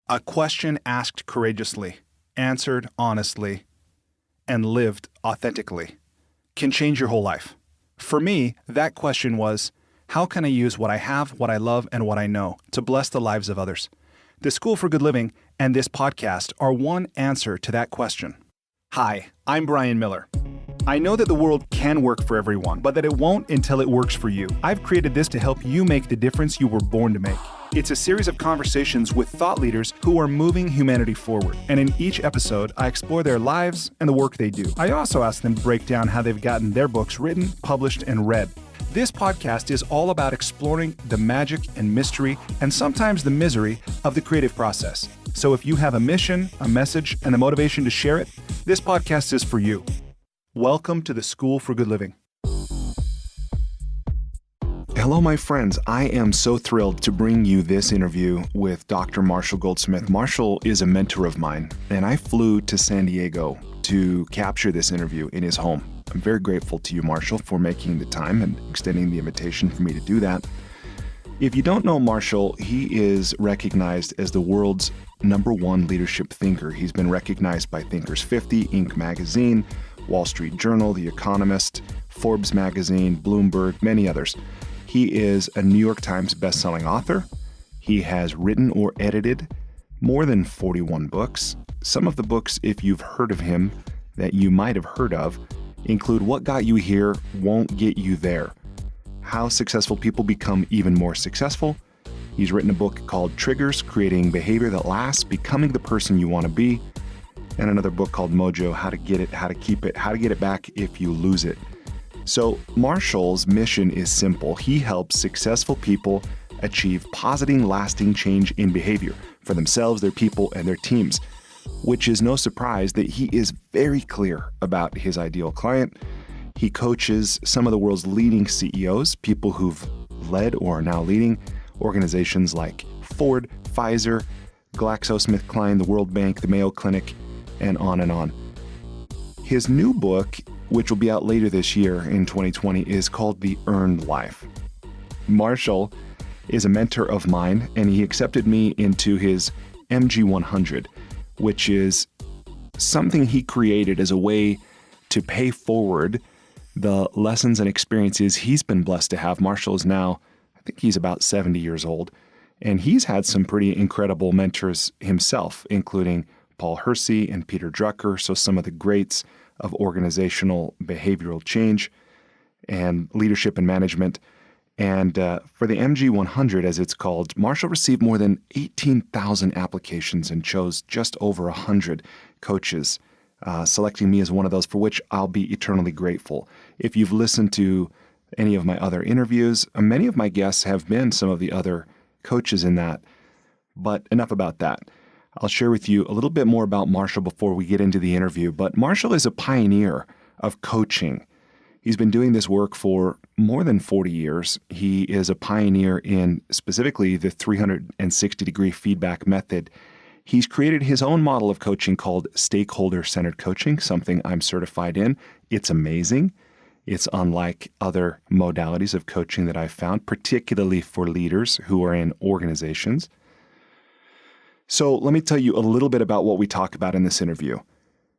A question asked courageously, answered honestly, and lived authentically can change your whole life. For me, that question was, how can I use what I have, what I love, and what I know to bless the lives of others? The School for Good Living and this podcast are one answer to that question. Hi, I'm Brian Miller. I know that the world can work for everyone, but that it won't until it works for you. I've created this to help you make the difference you were born to make. It's a series of conversations with thought leaders who are moving humanity forward. And in each episode, I explore their lives and the work they do. I also ask them to break down how they've gotten their books written, published, and read. This podcast is all about exploring the magic and mystery, and sometimes the misery, of the creative process. So if you have a mission, a message, and the motivation to share it, this podcast is for you. Welcome to the School for Good Living. Hello, my friends. I am so thrilled to bring you this interview with Dr. Marshall Goldsmith. Marshall is a mentor of mine, and I flew to San Diego to capture this interview in his home. I'm very grateful to you, Marshall, for making the time and extending the invitation for me to do that. If you don't know Marshall, he is recognized as the world's #1 leadership thinker. He's been recognized by Thinkers 50, Inc. magazine, Wall Street Journal, The Economist, Forbes magazine, Bloomberg, many others. He is a New York Times bestselling author. He has written or edited more than 41 books. Some of the books, if you've heard of him, that you might have heard of, include What Got You Here Won't Get You There, How Successful People Become Even More Successful. He's written a book called Triggers, Creating Behavior That Lasts, Becoming the Person You Want to Be, and another book called MOJO, How to Get It, How to Keep It, How to Get It Back If You Lose It. So Marshall's mission is simple. He helps successful people achieve positive, lasting change in behavior for themselves, their people, and their teams, which is no surprise that he is very clear about his ideal client. He coaches some of the world's leading CEOs, people who've led or are now leading organizations like Ford, Pfizer, GlaxoSmithKline, the World Bank, the Mayo Clinic, and on and on. His new book, which will be out later this year in 2020, is called The Earned Life. Marshall is a mentor of mine, and he accepted me into his MG 100, which is something he created as a way to pay forward the lessons and experiences he's been blessed to have. Marshall is now, I think he's about 70 years old, and he's had some pretty incredible mentors himself, including Paul Hersey and Peter Drucker, so some of the greats of organizational behavioral change and leadership and management. And for the MG 100, as it's called, Marshall received more than 18,000 applications and chose just over 100 coaches, selecting me as one of those, for which I'll be eternally grateful. If you've listened to any of my other interviews, many of my guests have been some of the other coaches in that. But enough about that. I'll share with you a little bit more about Marshall before we get into the interview. But Marshall is a pioneer of coaching. He's been doing this work for more than 40 years. He is a pioneer in specifically the 360-degree feedback method. He's created his own model of coaching called stakeholder-centered coaching, something I'm certified in. It's amazing. It's unlike other modalities of coaching that I've found, particularly for leaders who are in organizations. So let me tell you a little bit about what we talk about in this interview.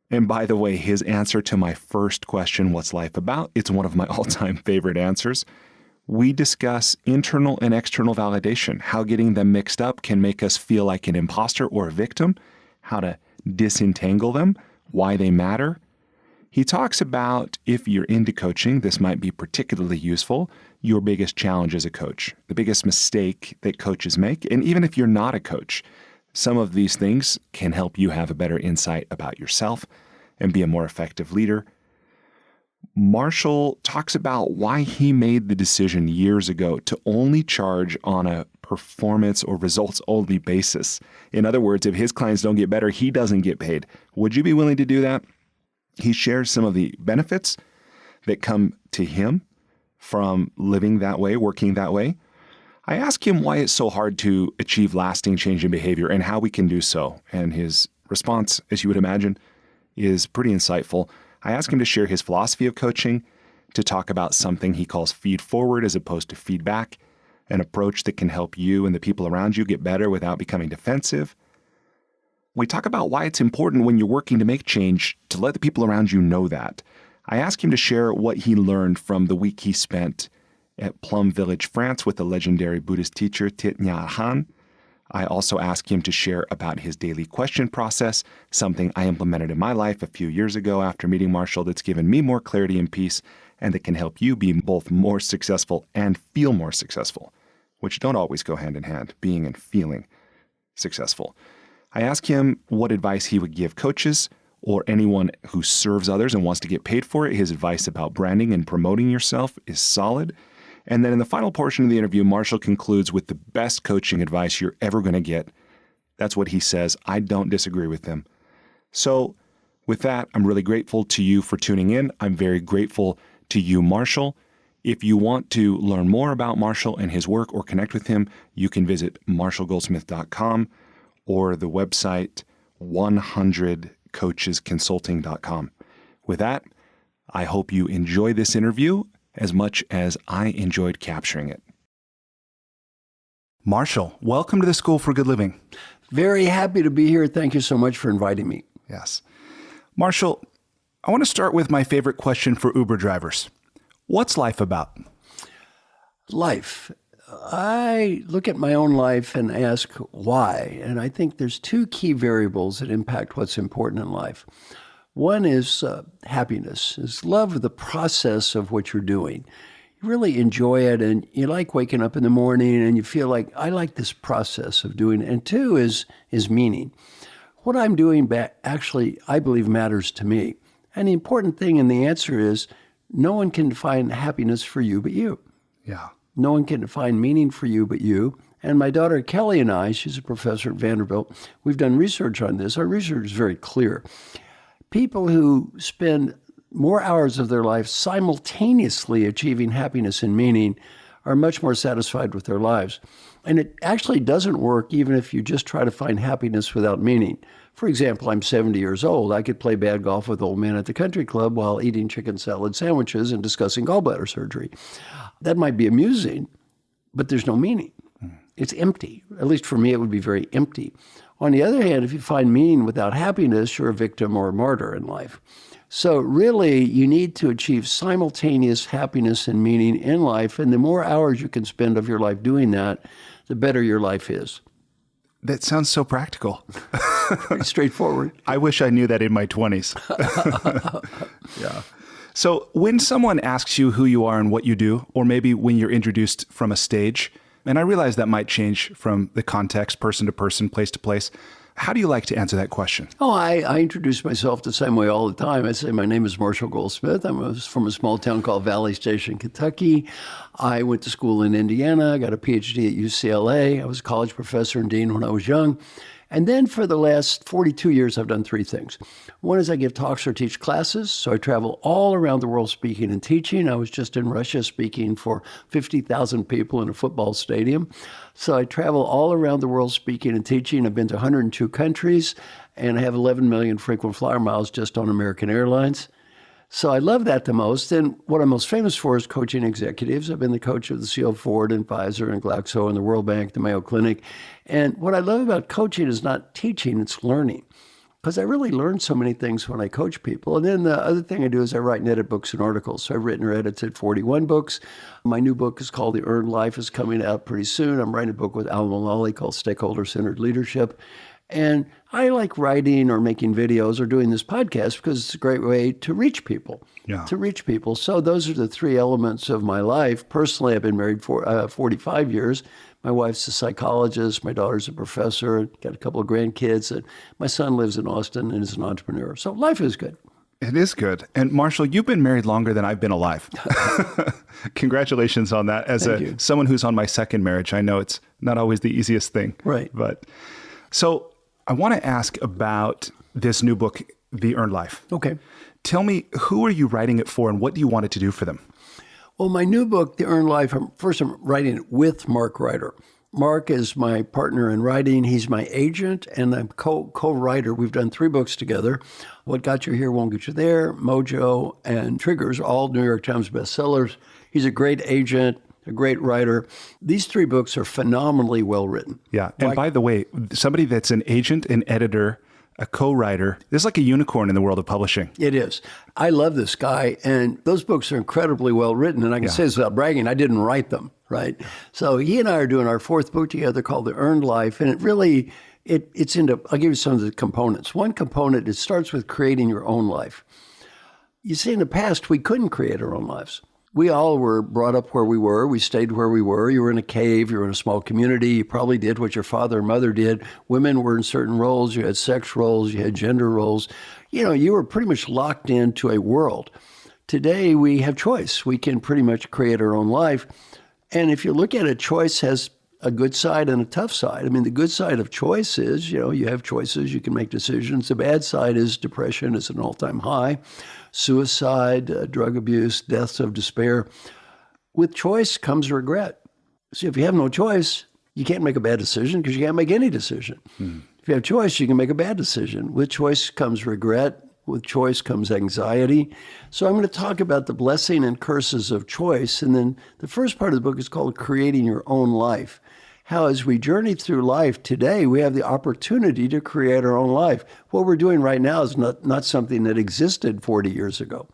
And by the way, his answer to my first question, what's life about? It's one of my all-time favorite answers. We discuss internal and external validation, how getting them mixed up can make us feel like an imposter or a victim, how to disentangle them, why they matter. He talks about, if you're into coaching, this might be particularly useful, your biggest challenge as a coach, the biggest mistake that coaches make. And even if you're not a coach, some of these things can help you have a better insight about yourself and be a more effective leader. Marshall talks about why he made the decision years ago to only charge on a performance or results-only basis. In other words, if his clients don't get better, he doesn't get paid. Would you be willing to do that? He shares some of the benefits that come to him from living that way, working that way. I ask him why it's so hard to achieve lasting change in behavior and how we can do so. And his response, as you would imagine, is pretty insightful. I ask him to share his philosophy of coaching, to talk about something he calls feed forward as opposed to feedback, an approach that can help you and the people around you get better without becoming defensive. We talk about why it's important when you're working to make change to let the people around you know that. I ask him to share what he learned from the week he spent at Plum Village, France with the legendary Buddhist teacher Thich Nhat Hanh. I also ask him to share about his daily question process, something I implemented in my life a few years ago after meeting Marshall that's given me more clarity and peace and that can help you be both more successful and feel more successful, which don't always go hand in hand, being and feeling successful. I ask him what advice he would give coaches or anyone who serves others and wants to get paid for it. His advice about branding and promoting yourself is solid. And then in the final portion of the interview, Marshall concludes with the best coaching advice you're ever going to get. That's what he says. I don't disagree with him. So with that, I'm really grateful to you for tuning in. I'm very grateful to you, Marshall. If you want to learn more about Marshall and his work or connect with him, you can visit marshallgoldsmith.com or the website 100coachesconsulting.com. With that, I hope you enjoy this interview as much as I enjoyed capturing it. Marshall, welcome to the School for Good Living. Very happy to be here. Thank you so much for inviting me. Yes. Marshall, I want to start with my favorite question for Uber drivers. What's life about? Life. I look at my own life and ask why. And I think there's two key variables that impact what's important in life. One is happiness, is love of the process of what you're doing. You really enjoy it and you like waking up in the morning and you feel like, I like this process of doing it. And two is meaning. What I'm doing actually, I believe, matters to me. And the important thing and the answer is no one can define happiness for you but you. Yeah. No one can define meaning for you but you. And my daughter Kelly and I, she's a professor at Vanderbilt, we've done research on this. Our research is very clear. People who spend more hours of their life simultaneously achieving happiness and meaning are much more satisfied with their lives. And it actually doesn't work even if you just try to find happiness without meaning. For example, I'm 70 years old. I could play bad golf with old men at the country club while eating chicken salad sandwiches and discussing gallbladder surgery. That might be amusing, but there's no meaning. It's empty. At least for me, it would be very empty. On the other hand, if you find meaning without happiness, you're a victim or a martyr in life. So really, you need to achieve simultaneous happiness and meaning in life. And the more hours you can spend of your life doing that, the better your life is. That sounds so practical. Pretty straightforward. I wish I knew that in my 20s. Yeah. So when someone asks you who you are and what you do, or maybe when you're introduced from a stage, and I realize that might change from the context, person to person, place to place, how do you like to answer that question? Oh, I introduce myself the same way all the time. I say my name is Marshall Goldsmith. I'm from a small town called Valley Station, Kentucky. I went to school in Indiana. I got a PhD at UCLA. I was a college professor and dean when I was young. And then for the last 42 years, I've done three things. One is I give talks or teach classes. So I travel all around the world speaking and teaching. I was just in Russia speaking for 50,000 people in a football stadium. So I travel all around the world speaking and teaching. I've been to 102 countries, and I have 11 million frequent flyer miles just on American Airlines. So I love that the most. And what I'm most famous for is coaching executives. I've been the coach of the CEO of Ford and Pfizer and Glaxo and the World Bank, the Mayo Clinic. And what I love about coaching is not teaching, it's learning. Because I really learn so many things when I coach people. And then the other thing I do is I write and edit books and articles. So I've written or edited 41 books. My new book is called The Earned Life, is coming out pretty soon. I'm writing a book with Al Mulally called Stakeholder-Centered Leadership. And I like writing or making videos or doing this podcast because it's a great way to reach people. So those are the three elements of my life. Personally, I've been married for 45 years. My wife's a psychologist. My daughter's a professor. Got a couple of grandkids. And my son lives in Austin and is an entrepreneur. So life is good. It is good. And Marshall, you've been married longer than I've been alive. Congratulations on that. As someone who's on my second marriage, I know it's not always the easiest thing. Right. But so I want to ask about this new book, The Earned Life. Okay. Tell me, who are you writing it for and what do you want it to do for them? Well, my new book, The Earned Life, I'm writing it with Mark Ryder. Mark is my partner in writing. He's my agent and I'm co-writer. We've done 3 books together. What Got You Here Won't Get You There, MOJO, and Triggers, all New York Times bestsellers. He's a great agent, a great writer. These 3 books are phenomenally well written. Yeah. And by the way, somebody that's an agent, an editor, a co-writer, this is like a unicorn in the world of publishing. It is. I love this guy, and those books are incredibly well written. And I can say this without bragging, I didn't write them, right? So he and I are doing our 4th book together called The Earned Life, and it really, it's into, I'll give you some of the components. One component, it starts with creating your own life. You see, in the past, we couldn't create our own lives. We all were brought up where we were. We stayed where we were. You were in a cave. You were in a small community. You probably did what your father and mother did. Women were in certain roles. You had sex roles. You had gender roles. You were pretty much locked into a world. Today, we have choice. We can pretty much create our own life. And if you look at it, choice has a good side and a tough side. I mean, the good side of choice is, you have choices. You can make decisions. The bad side is depression is an all-time high. Suicide, drug abuse, deaths of despair. With choice comes regret. See, if you have no choice, you can't make a bad decision because you can't make any decision. If you have choice, you can make a bad decision. With choice comes regret. With choice comes anxiety. So I'm going to talk about the blessing and curses of choice. And then the first part of the book is called Creating Your Own Life. How as we journey through life today, we have the opportunity to create our own life. What we're doing right now is not something that existed 40 years ago.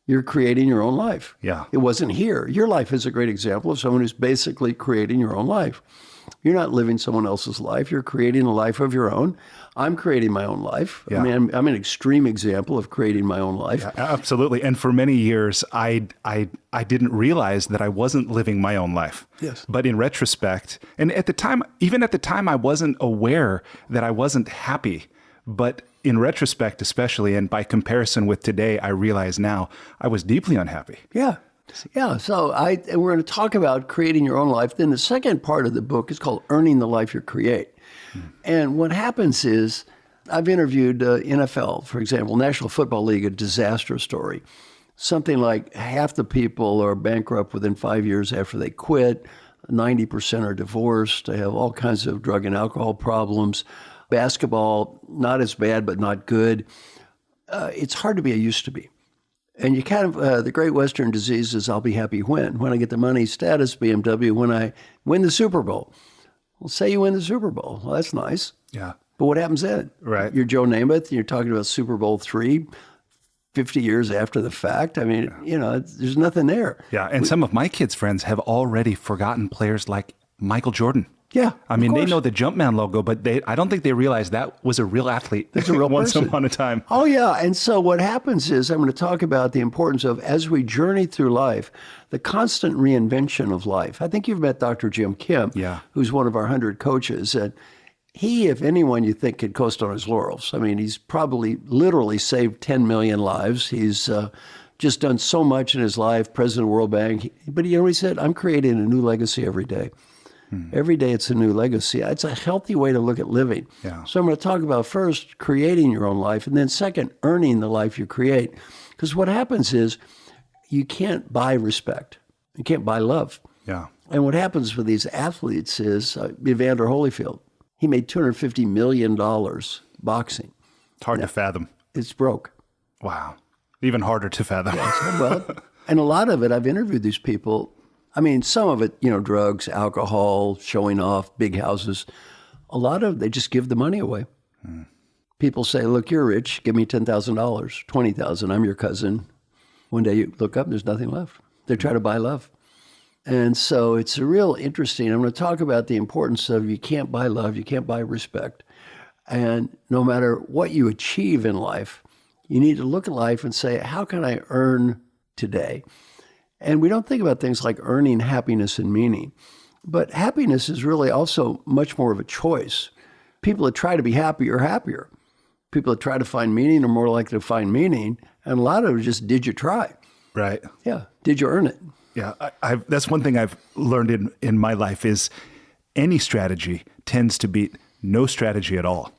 You're creating your own life. Yeah. It wasn't here. Your life is a great example of someone who's basically creating your own life. You're not living someone else's life. You're creating a life of your own. I'm creating my own life. Yeah. I mean, I'm an extreme example of creating my own life. Yeah, absolutely. And for many years, I didn't realize that I wasn't living my own life. Yes. But in retrospect, and at the time, even at the time, I wasn't aware that I wasn't happy. But in retrospect, especially, and by comparison with today, I realize now I was deeply unhappy. Yeah. Yeah. So we're going to talk about creating your own life. Then the second part of the book is called Earning the Life You Create. And what happens is I've interviewed NFL, for example, National Football League, a disaster story. Something like half the people are bankrupt within 5 years after they quit. 90% are divorced. They have all kinds of drug and alcohol problems. Basketball, not as bad, but not good. It's hard to be a used to be. And you kind of, the great Western disease is I'll be happy when I get the money, status, BMW, when I win the Super Bowl. Well, say you win the Super Bowl. Well, that's nice. Yeah. But what happens then? Right. You're Joe Namath, and you're talking about Super Bowl III, 50 years after the fact. I mean, there's nothing there. Yeah. And some of my kids' friends have already forgotten players like Michael Jordan. Yeah. I mean, they know the Jumpman logo, but I don't think they realize that was a real athlete. That's a real once person. upon a time. Oh, yeah. And so what happens is I'm going to talk about the importance of, as we journey through life, the constant reinvention of life. I think you've met Dr. Jim Kim, who's one of our 100 coaches. And he, if anyone you think could coast on his laurels. I mean, he's probably literally saved 10 million lives. He's just done so much in his life, president of the World Bank. But you know what he said? I'm creating a new legacy every day. Every day it's a new legacy. It's a healthy way to look at living. Yeah. So I'm going to talk about first, creating your own life, and then second, earning the life you create. Because what happens is you can't buy respect. You can't buy love. Yeah. And what happens with these athletes is Evander Holyfield, he made $250 million boxing. It's hard to fathom. It's broke. Wow. Even harder to fathom. Well, and a lot of it, I've interviewed these people. I mean, some of it, drugs, alcohol, showing off, big houses. A lot of it, they just give the money away. People say, look, you're rich. Give me $10,000, $20,000. I'm your cousin. One day you look up, there's nothing left. They try to buy love. And so it's a real interesting. I'm going to talk about the importance of you can't buy love. You can't buy respect. And no matter what you achieve in life, you need to look at life and say, how can I earn today? And we don't think about things like earning happiness and meaning. But happiness is really also much more of a choice. People that try to be happy are happier. People that try to find meaning are more likely to find meaning. And a lot of it is just, did you try? Right. Yeah. Did you earn it? Yeah. That's one thing I've learned in my life is any strategy tends to beat no strategy at all.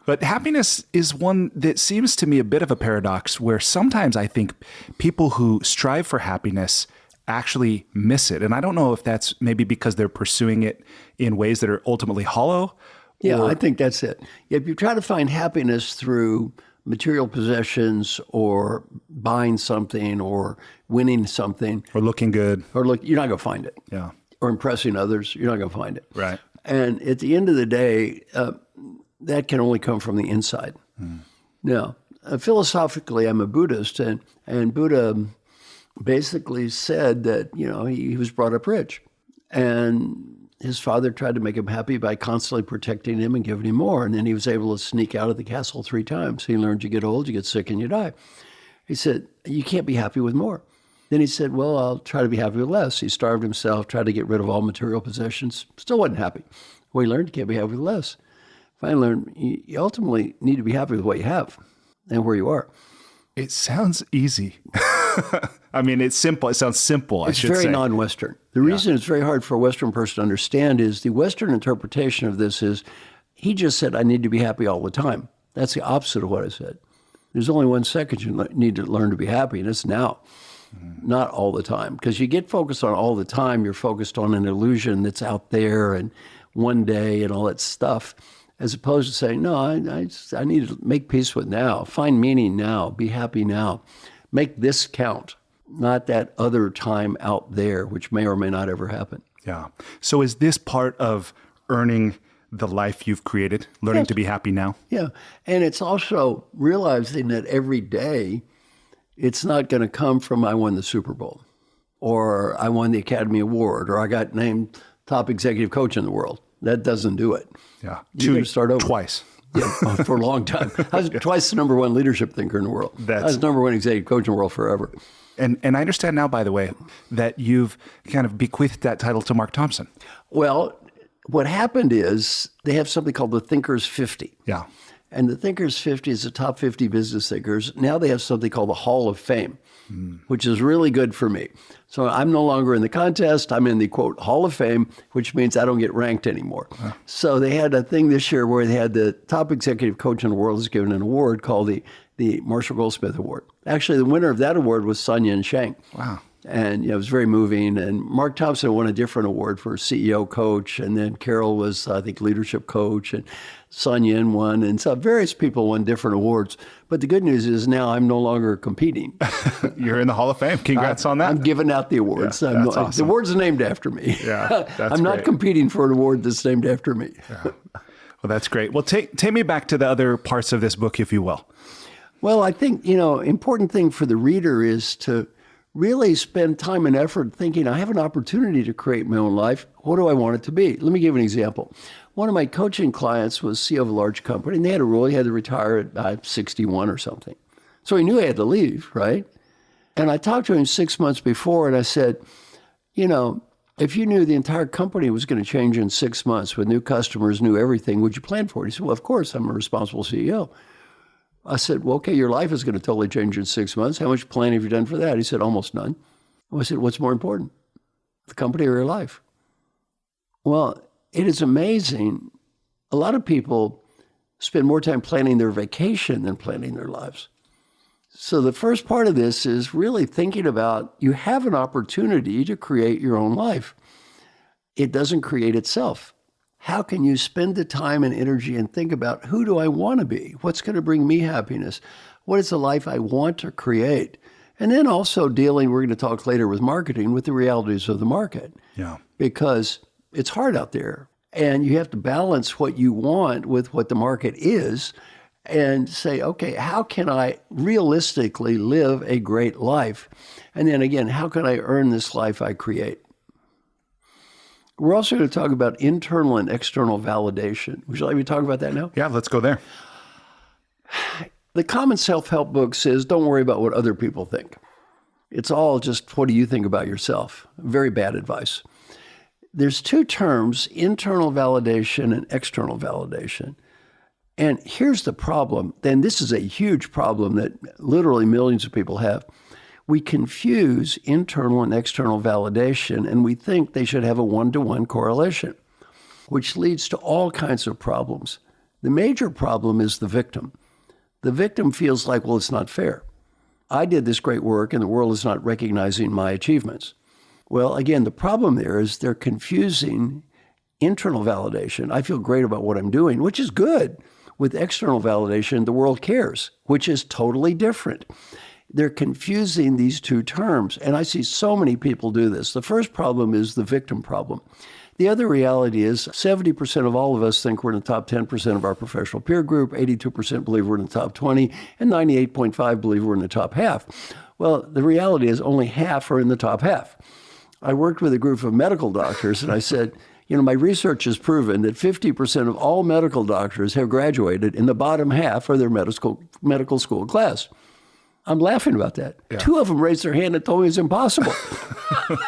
But happiness is one that seems to me a bit of a paradox where sometimes I think people who strive for happiness actually miss it. And I don't know if that's maybe because they're pursuing it in ways that are ultimately hollow. Yeah, I think that's it. If you try to find happiness through material possessions or buying something or winning something. Or looking good. Or you're not going to find it. Yeah. Or impressing others, you're not going to find it. Right. And at the end of the day, that can only come from the inside. Now, philosophically, I'm a Buddhist, and Buddha basically said that, he was brought up rich. And his father tried to make him happy by constantly protecting him and giving him more. And then he was able to sneak out of the castle 3 times. He learned you get old, you get sick, and you die. He said, you can't be happy with more. Then he said, well, I'll try to be happy with less. He starved himself, tried to get rid of all material possessions, still wasn't happy. Well, he learned you can't be happy with less. Finally learned you ultimately need to be happy with what you have and where you are. It sounds easy. I mean, it's simple. It sounds simple, It's very non-Western. The reason it's very hard for a Western person to understand is the Western interpretation of this is, he just said, I need to be happy all the time. That's the opposite of what I said. There's only 1 second you need to learn to be happy, and it's now, not all the time. Because you get focused on all the time, you're focused on an illusion that's out there and one day and all that stuff, as opposed to saying, no, I need to make peace with now, find meaning now, be happy now, make this count, not that other time out there, which may or may not ever happen. Yeah. So is this part of earning the life you've created, learning to be happy now? Yeah. And it's also realizing that every day, it's not going to come from I won the Super Bowl or I won the Academy Award or I got named top executive coach in the world. That doesn't do it. Yeah. You got to start over. Twice. Yeah, for a long time. I was twice the number 1 leadership thinker in the world. I was number 1 executive coach in the world forever. And I understand now, by the way, that you've kind of bequeathed that title to Mark Thompson. Well, what happened is they have something called the Thinkers 50. Yeah. And the Thinkers 50 is the top 50 business thinkers. Now they have something called the Hall of Fame, which is really good for me. So I'm no longer in the contest. I'm in the, quote, Hall of Fame, which means I don't get ranked anymore. So they had a thing this year where they had the top executive coach in the world is given an award called the Marshall Goldsmith Award. Actually, the winner of that award was Sun Yat Sen. Wow. And it was very moving. And Mark Thompson won a different award for CEO coach. And then Carol was, I think, leadership coach. And Sun Yin won. And so various people won different awards. But the good news is now I'm no longer competing. You're in the Hall of Fame. Congrats on that. I'm giving out the awards. Yeah, that's awesome. The award's named after me. Yeah, that's I'm not great. competing for an award that's named after me. Yeah. Well, that's great. Well, take me back to the other parts of this book, if you will. Well, I think, important thing for the reader is to really spend time and effort thinking, I have an opportunity to create my own life. What do I want it to be? Let me give an example. One of my coaching clients was CEO of a large company, and they had a rule. He had to retire at 61 or something. So he knew he had to leave, right? And I talked to him 6 months before, and I said, if you knew the entire company was going to change in 6 months with new customers, new everything, would you plan for it? He said, well, of course, I'm a responsible CEO. I said, well, okay, your life is going to totally change in 6 months. How much planning have you done for that? He said, almost none. Well, I said, what's more important, the company or your life? Well, it is amazing. A lot of people spend more time planning their vacation than planning their lives. So the first part of this is really thinking about you have an opportunity to create your own life. It doesn't create itself. How can you spend the time and energy and think about who do I want to be? What's going to bring me happiness? What is the life I want to create? And then also dealing, we're going to talk later with marketing, with the realities of the market. Yeah. Because it's hard out there. And you have to balance what you want with what the market is and say, okay, how can I realistically live a great life? And then again, how can I earn this life I create? We're also going to talk about internal and external validation. Would you like me to talk about that now? Yeah, let's go there. The common self-help book says, don't worry about what other people think. It's all just, what do you think about yourself? Very bad advice. There's 2 terms, internal validation and external validation. And here's the problem. Then this is a huge problem that literally millions of people have. We confuse internal and external validation, and we think they should have a 1-to-1 correlation, which leads to all kinds of problems. The major problem is the victim. The victim feels like, well, it's not fair. I did this great work, and the world is not recognizing my achievements. Well, again, the problem there is they're confusing internal validation. I feel great about what I'm doing, which is good. with external validation, the world cares, which is totally different. They're confusing these two terms, and I see so many people do this. The first problem is the victim problem. The other reality is 70% of all of us think we're in the top 10% of our professional peer group, 82% believe we're in the top 20, and 98.5% believe we're in the top half. Well, the reality is only half are in the top half. I worked with a group of medical doctors, and I said, my research has proven that 50% of all medical doctors have graduated in the bottom half of their medical school class. I'm laughing about that. Yeah. 2 of them raised their hand and told me it's impossible.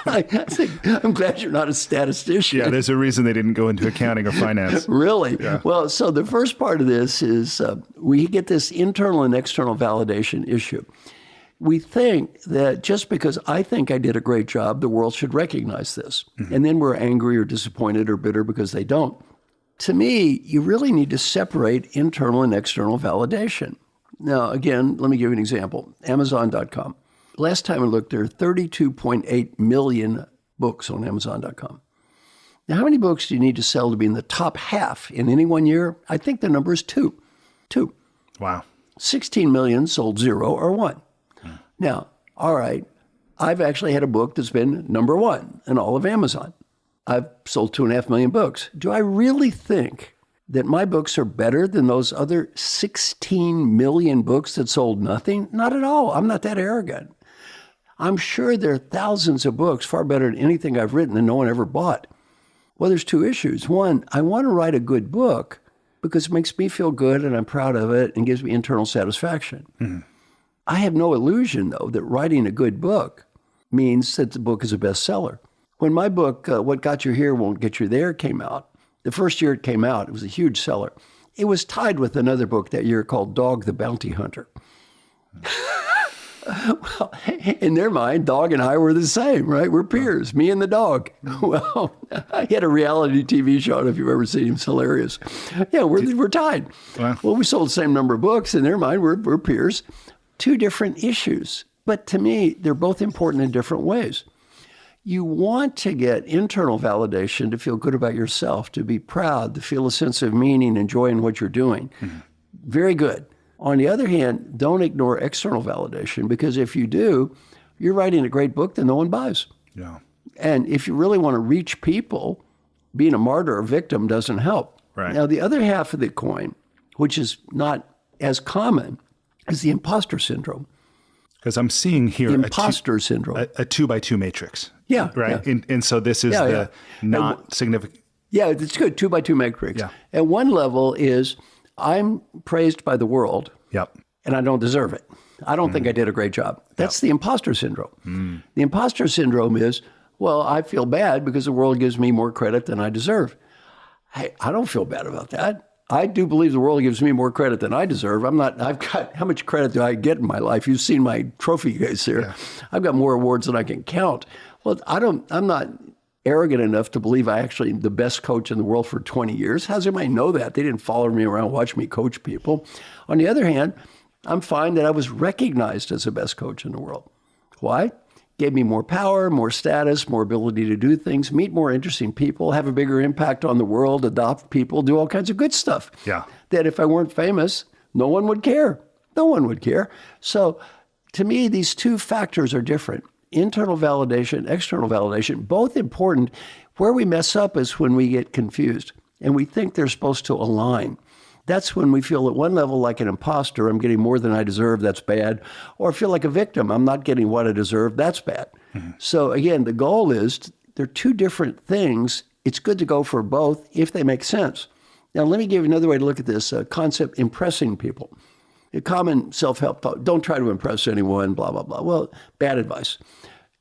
I think, I'm glad you're not a statistician. Yeah, there's a reason they didn't go into accounting or finance. Really? Yeah. Well, so the first part of this is we get this internal and external validation issue. We think that just because I think I did a great job, the world should recognize this. Mm-hmm. And then we're angry or disappointed or bitter because they don't. To me, you really need to separate internal and external validation. Now, again, let me give you an example. Amazon.com. Last time I looked, there are 32.8 million books on Amazon.com. Now, how many books do you need to sell to be in the top half in any one year? I think the number is 2. 2. Wow. 16 million sold 0 or 1. Now, all right, I've actually had a book that's been number 1 in all of Amazon. I've sold 2.5 million books. Do I really think that my books are better than those other 16 million books that sold nothing? Not at all. I'm not that arrogant. I'm sure there are thousands of books far better than anything I've written that no one ever bought. Well, there's 2 issues. One, I want to write a good book because it makes me feel good and I'm proud of it and gives me internal satisfaction. Mm-hmm. I have no illusion, though, that writing a good book means that the book is a bestseller. When my book, What Got You Here Won't Get You There, came out, the first year it came out, it was a huge seller. It was tied with another book that year called Dog the Bounty Hunter. Well, in their mind, Dog and I were the same, right? We're peers, me and the dog. Well, I had a reality TV show, I don't know if you've ever seen him, it's hilarious. Yeah, we're tied. Wow. Well, we sold the same number of books. In their mind, we're peers. 2 different issues. But to me, they're both important in different ways. You want to get internal validation to feel good about yourself, to be proud, to feel a sense of meaning and joy in what you're doing. Mm-hmm. Very good. On the other hand, don't ignore external validation, because if you do, you're writing a great book that no one buys. Yeah. And if you really want to reach people, being a martyr or victim doesn't help. Right. Now, the other half of the coin, which is not as common, is the imposter syndrome. Because I'm seeing here imposter syndrome, a 2x2 matrix. Yeah. Right. Yeah. And so this is not significant. Yeah, it's good. 2x2 matrix. Yeah. At one level is I'm praised by the world. Yep. And I don't deserve it. I don't think I did a great job. That's the imposter syndrome. Mm. The imposter syndrome is, well, I feel bad because the world gives me more credit than I deserve. I don't feel bad about that. I do believe the world gives me more credit than I deserve. How much credit do I get in my life? You've seen my trophy case here. Yeah. I've got more awards than I can count. Well, I'm not arrogant enough to believe I actually am the best coach in the world for 20 years. How does anybody know that? They didn't follow me around, watch me coach people. On the other hand, I'm fine that I was recognized as the best coach in the world. Why? Gave me more power, more status, more ability to do things, meet more interesting people, have a bigger impact on the world, adopt people, do all kinds of good stuff. Yeah. That if I weren't famous, no one would care. No one would care. So to me, these 2 factors are different. Internal validation, external validation, both important. Where we mess up is when we get confused and we think they're supposed to align. That's when we feel at one level like an imposter, I'm getting more than I deserve, that's bad. Or feel like a victim, I'm not getting what I deserve, that's bad. Mm-hmm. So again, the goal is, they're 2 different things. It's good to go for both if they make sense. Now, let me give you another way to look at this concept, impressing people. A common self-help thought, don't try to impress anyone, blah, blah, blah. Well, bad advice.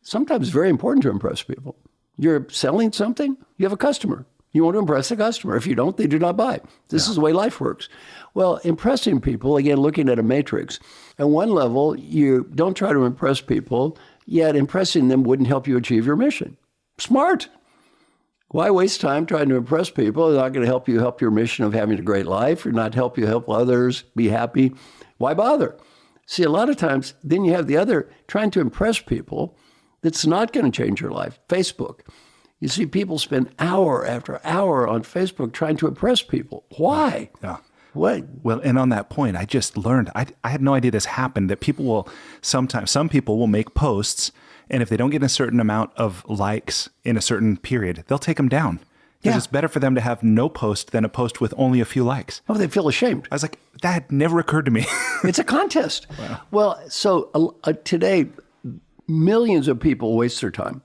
Sometimes it's very important to impress people. You're selling something, you have a customer. You want to impress the customer. If you don't, they do not buy. This is the way life works. Well, impressing people, again, looking at a matrix. At one level, you don't try to impress people, yet impressing them wouldn't help you achieve your mission. Smart. Why waste time trying to impress people? They're not going to help you help your mission of having a great life, or not help you help others be happy. Why bother? See, a lot of times, then you have the other, trying to impress people, that's not going to change your life. Facebook. You see people spend hour after hour on Facebook trying to impress people. Why? Yeah. What? Well, and on that point, I just learned, I had no idea this happened, that some people will make posts, and if they don't get a certain amount of likes in a certain period, they'll take them down. Because it's better for them to have no post than a post with only a few likes. Oh, they feel ashamed. I was like, that never occurred to me. It's a contest. Wow. Well, so today, millions of people waste their time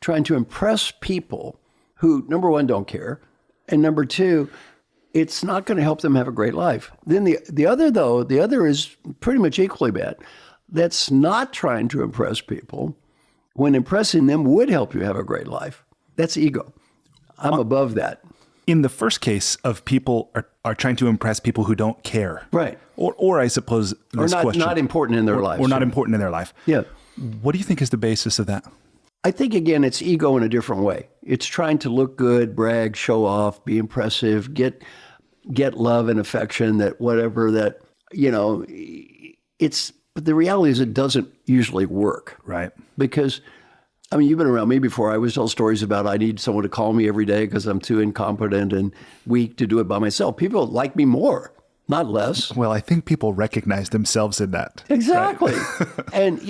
trying to impress people who, number one, don't care, and number two, it's not going to help them have a great life. Then the other is pretty much equally bad. That's not trying to impress people when impressing them would help you have a great life. That's ego. I'm above that. In the first case of people are trying to impress people who don't care. Right. Or I suppose this question. Not important in their life. Or not important in their life. Yeah. What do you think is the basis of that? I think, again, it's ego in a different way. It's trying to look good, brag, show off, be impressive, get love and affection, that whatever that, but the reality is it doesn't usually work. Right. Because, you've been around me before. I always tell stories about I need someone to call me every day because I'm too incompetent and weak to do it by myself. People like me more, not less. Well, I think people recognize themselves in that. Exactly. Right? And,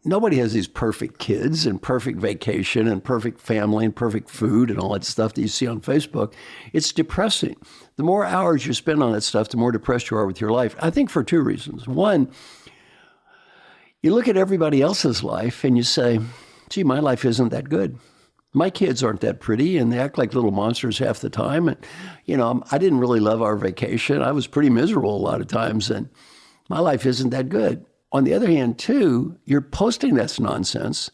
nobody has these perfect kids and perfect vacation and perfect family and perfect food and all that stuff that you see on Facebook. It's depressing. The more hours you spend on that stuff, the more depressed you are with your life. I think for two reasons. One, you look at everybody else's life and you say, gee, my life isn't that good. My kids aren't that pretty and they act like little monsters half the time. And, I didn't really love our vacation. I was pretty miserable a lot of times and my life isn't that good. On the other hand, too, you're posting this nonsense.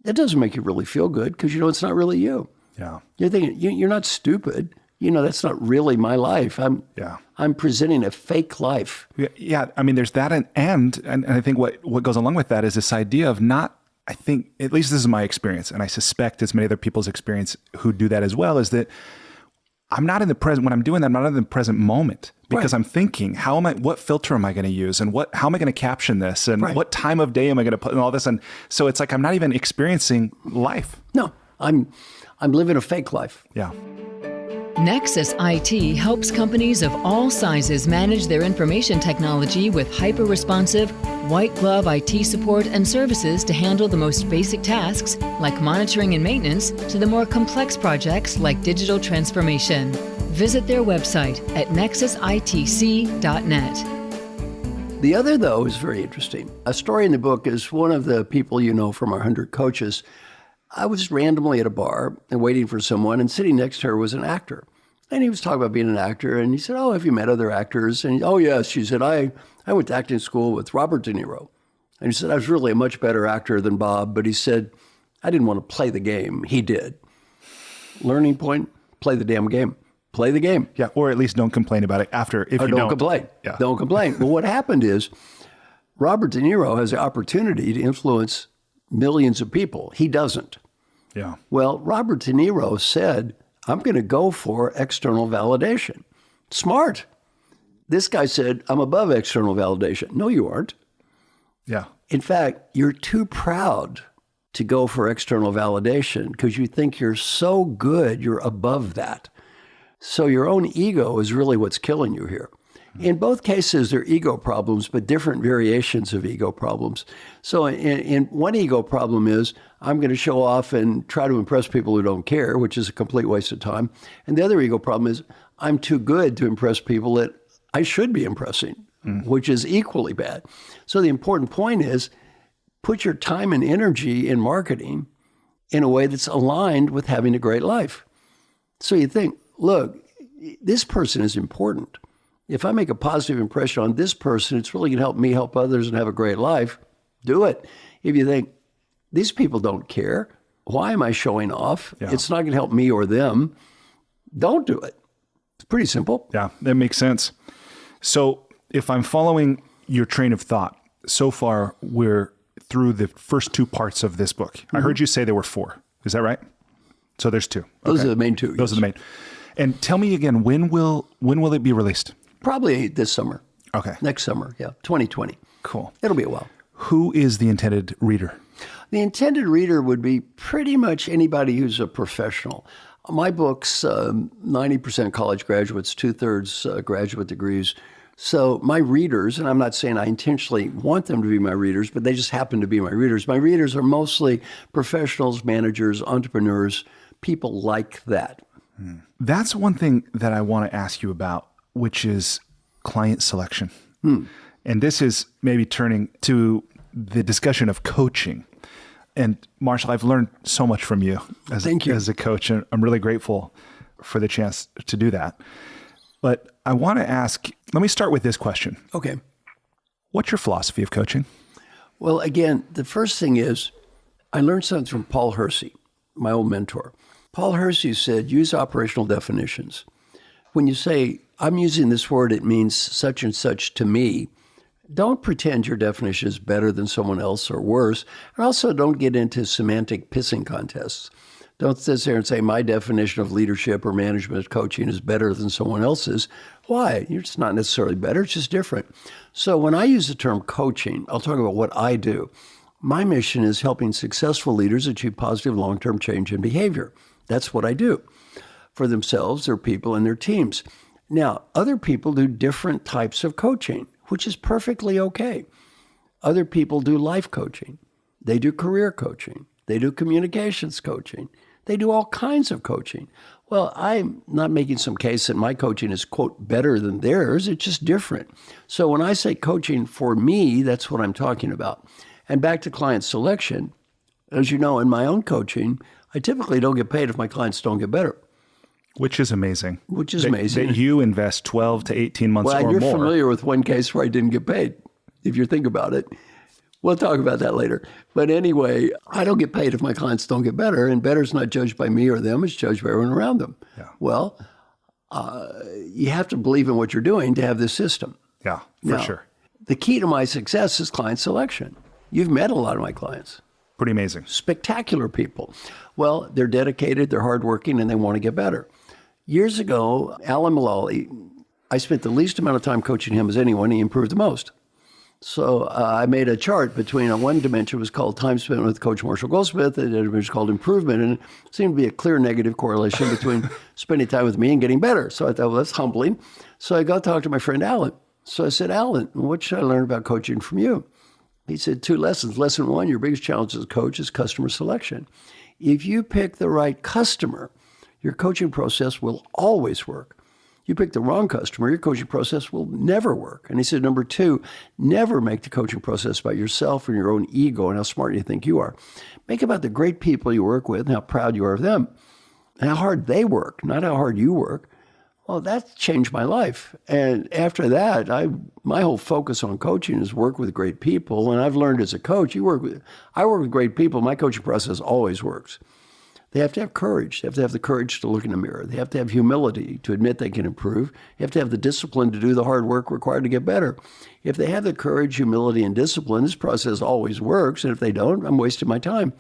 That doesn't make you really feel good because it's not really you. Yeah. You're thinking, you're not stupid. That's not really my life. I'm presenting a fake life. Yeah. There's that. And I think what goes along with that is this idea of I think, at least this is my experience, and I suspect it's many other people's experience who do that as well, is that I'm not in the present. When I'm doing that, I'm not in the present moment because I'm thinking, what filter am I going to use? And how am I going to caption this? And what time of day am I going to put in all this? And so it's like, I'm not even experiencing life. No, I'm living a fake life. Yeah. Nexus IT helps companies of all sizes manage their information technology with hyper-responsive, white-glove IT support and services to handle the most basic tasks, like monitoring and maintenance, to the more complex projects like digital transformation. Visit their website at nexusitc.net. The other, though, is very interesting. A story in the book is one of the people from our 100 coaches. I was randomly at a bar and waiting for someone, and sitting next to her was an actor. And he was talking about being an actor, and he said, oh, have you met other actors? And oh, yes. She said, I went to acting school with Robert De Niro. And he said, I was really a much better actor than Bob, but he said, I didn't want to play the game. He did. Learning point, play the damn game. Play the game. Yeah, or at least don't complain about it after if you don't. Don't complain. Yeah. Don't complain. But what happened is Robert De Niro has the opportunity to influence millions of people. He doesn't. Yeah. Well, Robert De Niro said, I'm going to go for external validation. Smart. This guy said, I'm above external validation. No, you aren't. Yeah. In fact, you're too proud to go for external validation because you think you're so good, you're above that. So your own ego is really what's killing you here. In both cases, they're ego problems, but different variations of ego problems. So in one ego problem is, I'm going to show off and try to impress people who don't care, which is a complete waste of time. And the other ego problem is, I'm too good to impress people that I should be impressing, which is equally bad. So the important point is, put your time and energy in marketing in a way that's aligned with having a great life. So you think, look, this person is important. If I make a positive impression on this person, it's really going to help me help others and have a great life. Do it. If you think, these people don't care, why am I showing off? Yeah. It's not going to help me or them. Don't do it. It's pretty simple. Yeah, that makes sense. So if I'm following your train of thought, so far we're through the first two parts of this book. Mm-hmm. I heard you say there were 4. Is that right? So there's 2. Those are the main 2. Those are the main. And tell me again, when will it be released? Probably this summer. Okay. Next summer, yeah, 2020. Cool. It'll be a while. Who is the intended reader? The intended reader would be pretty much anybody who's a professional. My books, 90% college graduates, 2/3 graduate degrees. So my readers, and I'm not saying I intentionally want them to be my readers, but they just happen to be my readers. My readers are mostly professionals, managers, entrepreneurs, people like that. That's one thing that I want to ask you about, which is client selection. And this is maybe turning to the discussion of coaching. And Marshall, I've learned so much from you as a coach, and I'm really grateful for the chance to do that. But I want to ask, let me start with this question. Okay. What's your philosophy of coaching? Well, again, the first thing is I learned something from Paul Hersey, my old mentor. Paul Hersey said, use operational definitions. When you say, I'm using this word, it means such and such to me, don't pretend your definition is better than someone else or worse. And also don't get into semantic pissing contests. Don't sit there and say, my definition of leadership or management coaching is better than someone else's. Why? It's not necessarily better, it's just different. So when I use the term coaching, I'll talk about what I do. My mission is helping successful leaders achieve positive long-term change in behavior. That's what I do for themselves, their people, and their teams. Now, other people do different types of coaching, which is perfectly okay. Other people do life coaching. They do career coaching. They do communications coaching. They do all kinds of coaching. Well, I'm not making some case that my coaching is, quote, better than theirs. It's just different. So when I say coaching for me, that's what I'm talking about. And back to client selection, as you know, in my own coaching, I typically don't get paid if my clients don't get better. Which is amazing. Amazing. That you invest 12 to 18 months or more. Well, you're familiar with one case where I didn't get paid, if you think about it. We'll talk about that later. But anyway, I don't get paid if my clients don't get better, and better is not judged by me or them, it's judged by everyone around them. Yeah. Well, you have to believe in what you're doing to have this system. Yeah, for sure. The key to my success is client selection. You've met a lot of my clients. Pretty amazing. Spectacular people. Well, they're dedicated, they're hardworking, and they want to get better. Years ago, Alan Mulally, I spent the least amount of time coaching him as anyone. He improved the most. So I made a chart between one dimension was called time spent with Coach Marshall Goldsmith, and the other was called improvement. And it seemed to be a clear negative correlation between spending time with me and getting better. So I thought, well, that's humbling. So I got to talk to my friend Alan. So I said, Alan, what should I learn about coaching from you? He said, 2 lessons. Lesson 1, your biggest challenge as a coach is customer selection. If you pick the right customer, your coaching process will always work. You pick the wrong customer, your coaching process will never work. And he said, number 2, never make the coaching process about yourself and your own ego and how smart you think you are. Make it about the great people you work with and how proud you are of them and how hard they work, not how hard you work. Well, that changed my life. And after that, my whole focus on coaching is work with great people. And I've learned as a coach, I work with great people. My coaching process always works. They have to have courage. They have to have the courage to look in the mirror. They have to have humility to admit they can improve. They have to have the discipline to do the hard work required to get better. If they have the courage, humility, and discipline, this process always works. And if they don't, I'm wasting my time.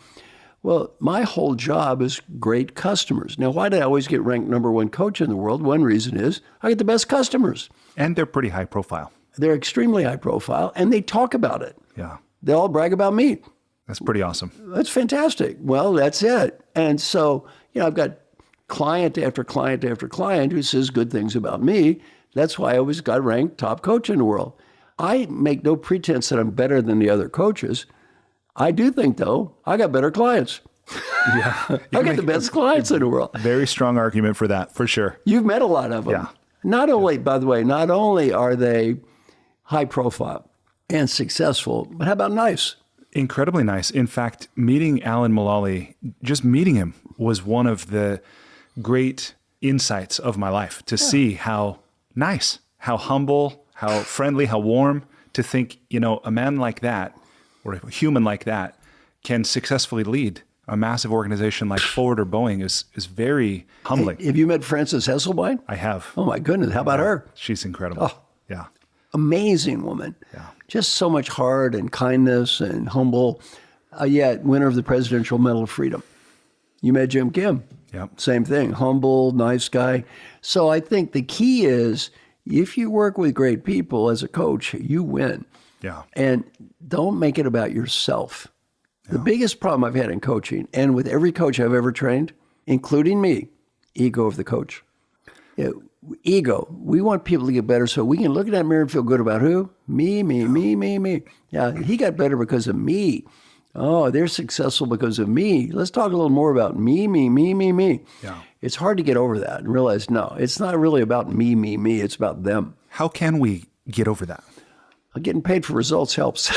Well, my whole job is great customers. Now, why did I always get ranked number 1 coach in the world? One reason is I get the best customers. And they're pretty high profile. They're extremely high profile, and they talk about it. Yeah. They all brag about me. That's pretty awesome. That's fantastic. Well, that's it. And so, I've got client after client after client who says good things about me. That's why I always got ranked top coach in the world. I make no pretense that I'm better than the other coaches. I do think, though, I got better clients. Yeah. I got the best clients in the world. Very strong argument for that, for sure. You've met a lot of them. Yeah. Not only, by the way, not only are they high profile and successful, but how about nice? Incredibly nice. In fact, meeting Alan Mulally, just meeting him was one of the great insights of my life to see how nice, how humble, how friendly, how warm, to think, a man like that or a human like that can successfully lead a massive organization like Ford or Boeing is very humbling. Have you met Frances Hesselbein? I have. Oh my goodness. How about her? She's incredible. Oh. Yeah. Amazing woman. Yeah. Just so much heart and kindness and humble. Yet winner of the Presidential Medal of Freedom. You met Jim Kim. Yep. Same thing. Humble, nice guy. So I think the key is if you work with great people as a coach, you win. Yeah. And don't make it about yourself. The biggest problem I've had in coaching, and with every coach I've ever trained, including me, ego of the coach. Yeah, ego. We want people to get better so we can look in that mirror and feel good about who? Me, me, me, me, me. Yeah, he got better because of me. Oh, they're successful because of me. Let's talk a little more about me, me, me, me, me. Yeah. It's hard to get over that and realize, no, it's not really about me, me, me. It's about them. How can we get over that? Getting paid for results helps.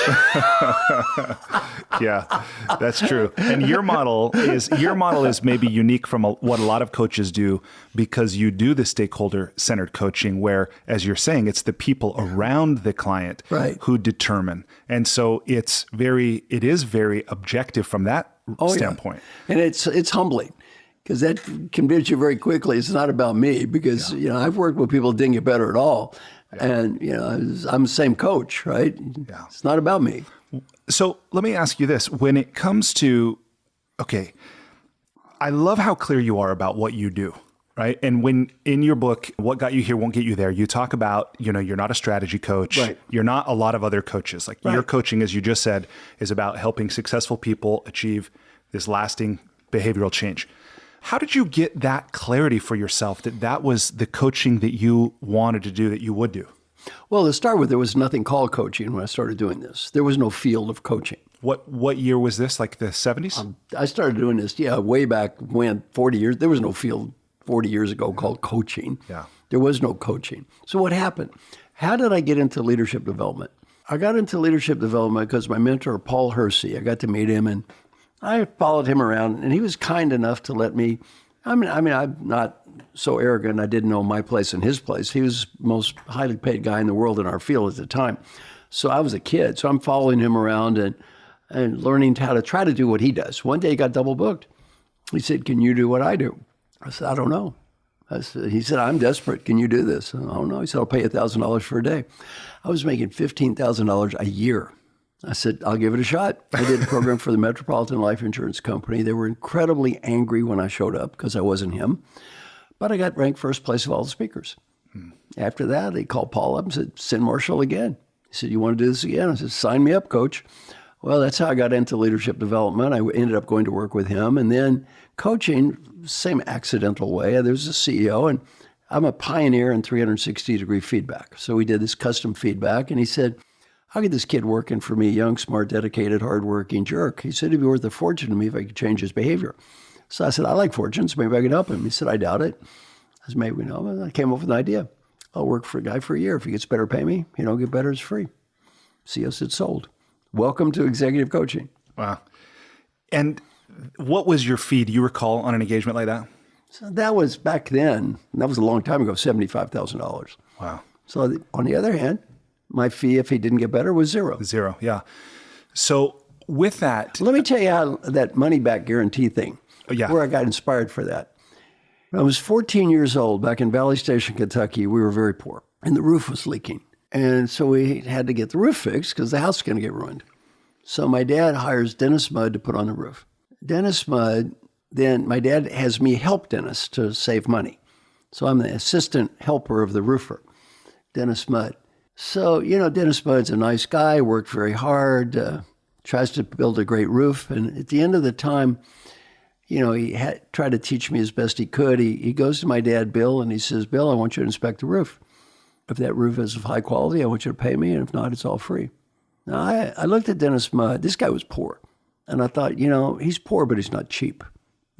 Yeah, that's true. And your model is maybe unique from what a lot of coaches do, because you do the stakeholder-centered coaching where, as you're saying, it's the people around the client who determine. And so it is very objective from that standpoint. Yeah. And it's humbling, because that convinces you very quickly it's not about me, because I've worked with people that didn't get better at all. Yeah. And, I'm the same coach, right? Yeah. It's not about me. So let me ask you this. When it comes to, okay, I love how clear you are about what you do, right? And when in your book, What Got You Here Won't Get You There, you talk about, you're not a strategy coach. Right. You're not a lot of other coaches. Like your coaching, as you just said, is about helping successful people achieve this lasting behavioral change. How did you get that clarity for yourself that was the coaching that you wanted to do, that you would do? Well, to start with, there was nothing called coaching when I started doing this. There was no field of coaching. What year was this, like the 70s? I started doing this, way back when, 40 years. There was no field 40 years ago called coaching. Yeah. There was no coaching. So what happened? How did I get into leadership development? I got into leadership development because my mentor, Paul Hersey, I got to meet him, and I followed him around, and he was kind enough to let me, I'm not so arrogant I didn't know my place and his place. He was the most highly paid guy in the world in our field at the time. So I was a kid. So I'm following him around and learning how to try to do what he does. One day he got double booked. He said, "Can you do what I do?" I said, "I don't know." He said, "I'm desperate. Can you do this?" I don't know. He said, "I'll pay you $1,000 for a day." I was making $15,000 a year. I said, "I'll give it a shot." I did a program for the Metropolitan Life Insurance Company. They were incredibly angry when I showed up because I wasn't him. But I got ranked first place of all the speakers. After that, they called Paul up and said, "Send Marshall again." He said, "You want to do this again?" I said, "Sign me up, coach." Well, that's how I got into leadership development. I ended up going to work with him. And then coaching, same accidental way. There was a CEO, and I'm a pioneer in 360-degree feedback. So we did this custom feedback, and he said, "I'll get this kid working for me, young, smart, dedicated, hardworking jerk." He said, "It'd be worth a fortune to me if I could change his behavior." So I said, "I like fortunes. Maybe I could help him." He said, "I doubt it." I said, "Maybe no." I came up with an idea. I'll work for a guy for a year. If he gets better, pay me. If you don't get better, it's free. CEO said, "Sold." Welcome to executive coaching. Wow. And what was your fee? Do you recall on an engagement like that? So that was back then. That was a long time ago, $75,000. Wow. So on the other hand, my fee, if he didn't get better, was zero. Zero, yeah. So with that... Let me tell you how that money-back guarantee thing, yeah, where I got inspired for that. When I was 14 years old, back in Valley Station, Kentucky, we were very poor, and the roof was leaking. And so we had to get the roof fixed because the house was going to get ruined. So my dad hires Dennis Mudd to put on the roof. Dennis Mudd, then my dad has me help Dennis to save money. So I'm the assistant helper of the roofer, Dennis Mudd. So, Dennis Mudd's a nice guy, worked very hard, tries to build a great roof. And at the end of the time, he tried to teach me as best he could. He goes to my dad, Bill, and he says, "Bill, I want you to inspect the roof. If that roof is of high quality, I want you to pay me. And if not, it's all free." Now, I looked at Dennis Mudd. This guy was poor. And I thought, he's poor, but he's not cheap.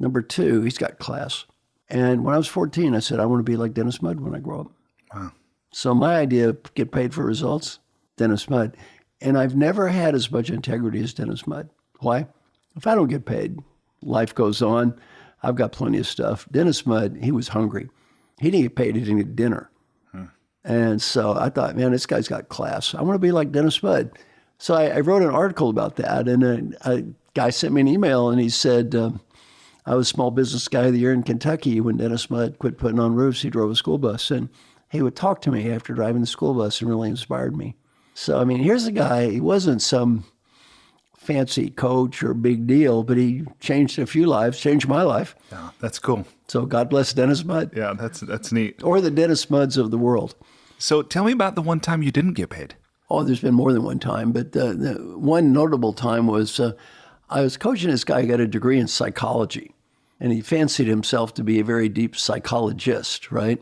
Number two, he's got class. And when I was 14, I said, I want to be like Dennis Mudd when I grow up. Wow. So my idea, get paid for results, Dennis Mudd. And I've never had as much integrity as Dennis Mudd. Why? If I don't get paid, life goes on. I've got plenty of stuff. Dennis Mudd, he was hungry. He didn't get paid. He didn't get dinner. And so I thought, man, this guy's got class. I want to be like Dennis Mudd. So I wrote an article about that. And a guy sent me an email, and he said, I was Small Business Guy of the Year in Kentucky. When Dennis Mudd quit putting on roofs, he drove a school bus. And he would talk to me after driving the school bus and really inspired me. So, here's a guy, he wasn't some fancy coach or big deal, but he changed a few lives, changed my life. Yeah, that's cool. So God bless Dennis Mudd. Yeah, that's neat. Or the Dennis Mudds of the world. So tell me about the one time you didn't get paid. Oh, there's been more than one time, but the one notable time was I was coaching this guy who got a degree in psychology. And he fancied himself to be a very deep psychologist, right?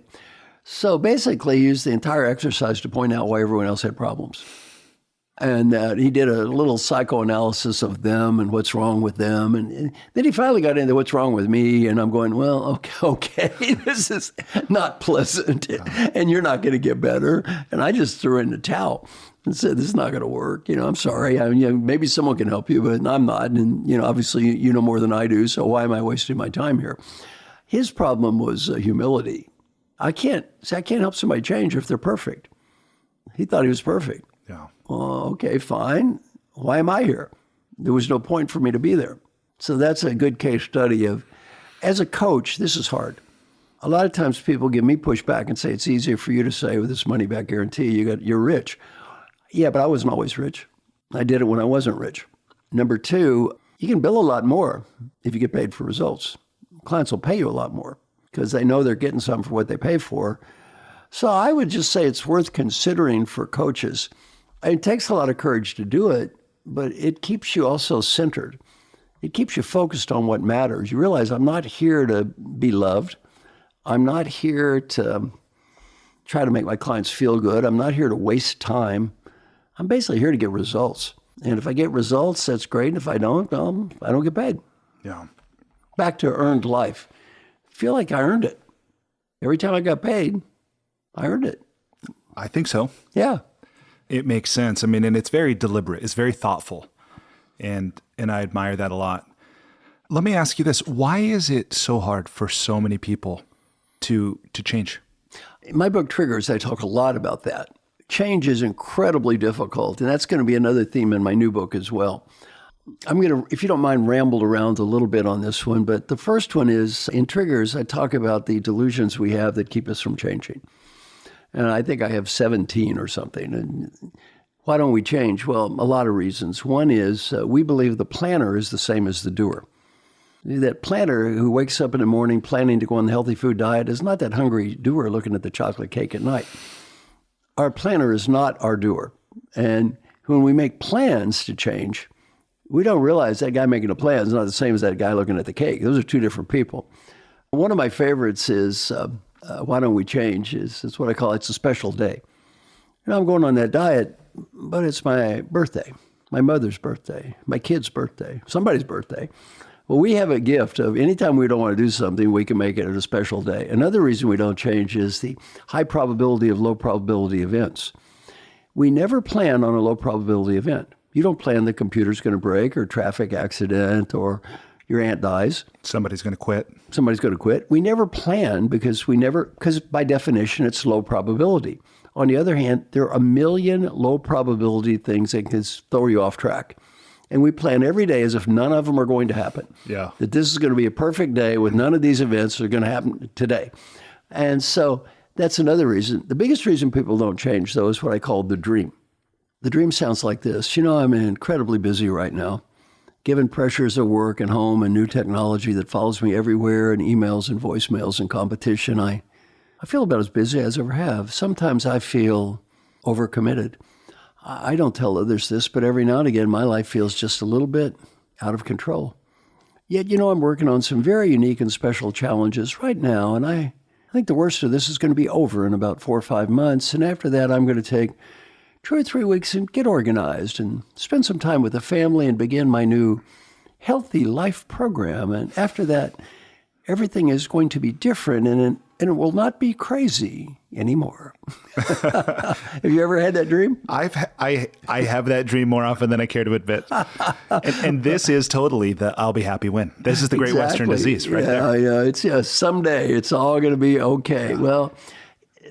So basically, he used the entire exercise to point out why everyone else had problems. And he did a little psychoanalysis of them and what's wrong with them. And then he finally got into what's wrong with me. And I'm going, well, okay, this is not pleasant. And you're not going to get better. And I just threw in the towel and said, this is not going to work. I'm sorry. Maybe someone can help you, but I'm not. And, obviously, you know more than I do. So why am I wasting my time here? His problem was humility. I can't help somebody change if they're perfect. He thought he was perfect. Yeah. Well, okay, fine. Why am I here? There was no point for me to be there. So that's a good case study of, as a coach, this is hard. A lot of times people give me pushback and say, it's easier for you to say with this money back guarantee, you're rich. Yeah, but I wasn't always rich. I did it when I wasn't rich. Number two, you can bill a lot more if you get paid for results. Clients will pay you a lot more because they know they're getting something for what they pay for. So I would just say it's worth considering for coaches. It takes a lot of courage to do it, but it keeps you also centered. It keeps you focused on what matters. You realize I'm not here to be loved. I'm not here to try to make my clients feel good. I'm not here to waste time. I'm basically here to get results. And if I get results, that's great. If I don't, I don't get paid. Yeah. Back to earned life. I feel like I earned it. Every time I got paid, I earned it. I think so. Yeah. It makes sense. I mean, and it's very deliberate. It's very thoughtful. And I admire that a lot. Let me ask you this. Why is it so hard for so many people to change? In my book, Triggers, I talk a lot about that. Change is incredibly difficult. And that's going to be another theme in my new book as well. I'm going to, if you don't mind, ramble around a little bit on this one. But the first one is, in Triggers, I talk about the delusions we have that keep us from changing. And I think I have 17 or something. And why don't we change? Well, a lot of reasons. One is we believe the planner is the same as the doer. That planner who wakes up in the morning planning to go on the healthy food diet is not that hungry doer looking at the chocolate cake at night. Our planner is not our doer. And when we make plans to change, we don't realize that guy making a plan is not the same as that guy looking at the cake. Those are two different people. One of my favorites is, why don't we change? It's what I call, it's a special day. I'm going on that diet, but it's my birthday, my mother's birthday, my kid's birthday, somebody's birthday. Well, we have a gift of anytime we don't want to do something, we can make it a special day. Another reason we don't change is the high probability of low probability events. We never plan on a low probability event. You don't plan the computer's going to break or traffic accident or your aunt dies. Somebody's going to quit. Somebody's going to quit. We never plan because by definition, it's low probability. On the other hand, there are a million low probability things that can throw you off track. And we plan every day as if none of them are going to happen. Yeah. That this is going to be a perfect day with none of these events that are going to happen today. And so that's another reason. The biggest reason people don't change, though, is what I call the dream. The dream sounds like this. I'm incredibly busy right now, given pressures of work and home and new technology that follows me everywhere and emails and voicemails and competition. I feel about as busy as I ever have. Sometimes I feel overcommitted. I don't tell others this, but every now and again, my life feels just a little bit out of control. Yet, I'm working on some very unique and special challenges right now, and I think the worst of this is going to be over in about 4 or 5 months, and after that, I'm going to take 2 or 3 weeks and get organized and spend some time with the family and begin my new healthy life program. And after that, everything is going to be different, and it will not be crazy anymore. Have you ever had that dream? I have that dream more often than I care to admit. and this is totally the I'll be happy when. This is the great Western disease right there. Yeah, it's someday it's all going to be okay. Yeah. Well,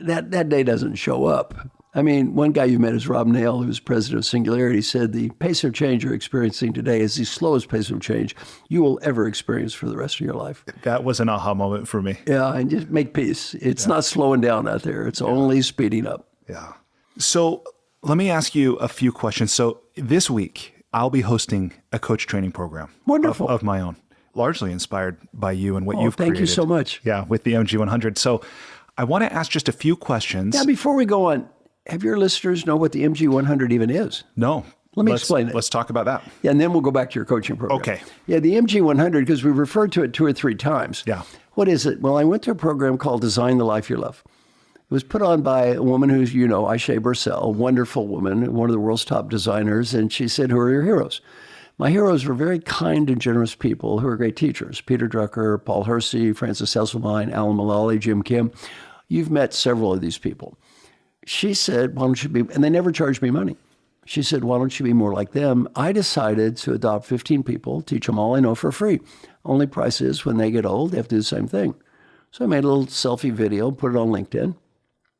that day doesn't show up. I mean, one guy you met is Rob Nail, who's president of Singularity, said the pace of change you're experiencing today is the slowest pace of change you will ever experience for the rest of your life. That was an aha moment for me. Yeah, and just make peace. It's not slowing down out there. It's only speeding up. Yeah. So let me ask you a few questions. So this week, I'll be hosting a coach training program. Wonderful. Of my own, largely inspired by you and what you've created. Thank you so much. Yeah, with the MG100. So I want to ask just a few questions. Yeah, before we go on, have your listeners know what the MG100 even is? No. Let me explain it. Let's talk about that. Yeah, and then we'll go back to your coaching program. Okay. Yeah, the MG100, because we referred to it 2 or 3 times. Yeah. What is it? Well, I went to a program called Design the Life You Love. It was put on by a woman who's, Aisha Bursell, a wonderful woman, one of the world's top designers, and she said, who are your heroes? My heroes were very kind and generous people who are great teachers. Peter Drucker, Paul Hersey, Francis Hesselbein, Alan Mulally, Jim Kim. You've met several of these people. She said, why don't you be, and they never charged me money. She said, why don't you be more like them? I decided to adopt 15 people, teach them all I know for free. Only price is when they get old, they have to do the same thing. So I made a little selfie video, put it on LinkedIn.